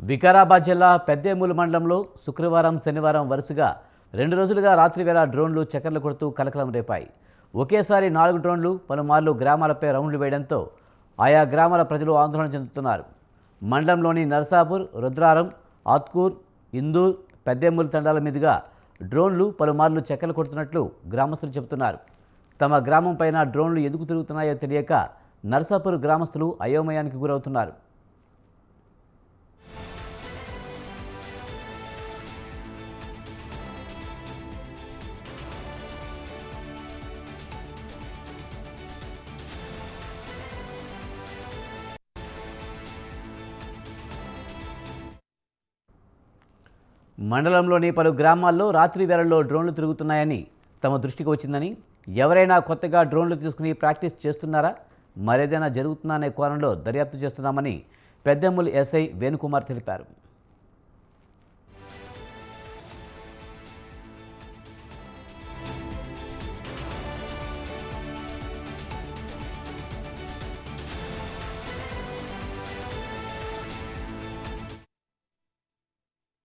వికారాబాద్ జిల్లా పెద్దేముల్ మండలంలో శుక్రవారం, శనివారం వరుసగా 2 రోజులుగా రాత్రివేళ డ్రోన్లు చక్కర్లు కొడుతూ కలకలం రేపాయి. ఒకేసారి 4 డ్రోన్లు పలుమార్లు గ్రామాలపై రౌండ్లు వేయడంతో ఆయా గ్రామాల ప్రజలు ఆందోళన చెందుతున్నారు. మండలంలోని నర్సాపూర్, రుద్రారం, ఆత్కూర్, ఇందూర్, పెద్దేముల్ తండాల మీదుగా డ్రోన్లు పలుమార్లు చక్కర్లు కొడుతున్నట్లు గ్రామస్తులు చెబుతున్నారు. తమ గ్రామం పైన డ్రోన్లు ఎందుకు తిరుగుతున్నాయో తెలియక నర్సాపూర్ గ్రామస్తులు అయోమయానికి గురవుతున్నారు. మండలంలోని పలు గ్రామాల్లో రాత్రి వేళల్లో డ్రోన్లు తిరుగుతున్నాయని తమ దృష్టికి వచ్చిందని, ఎవరైనా కొత్తగా డ్రోన్లు తీసుకుని ప్రాక్టీస్ చేస్తున్నారా, మరేదైనా జరుగుతుందా అనే కోణంలో దర్యాప్తు చేస్తున్నామని పెద్దేముల్ ఎస్ఐ వేణుకుమార్ తెలిపారు.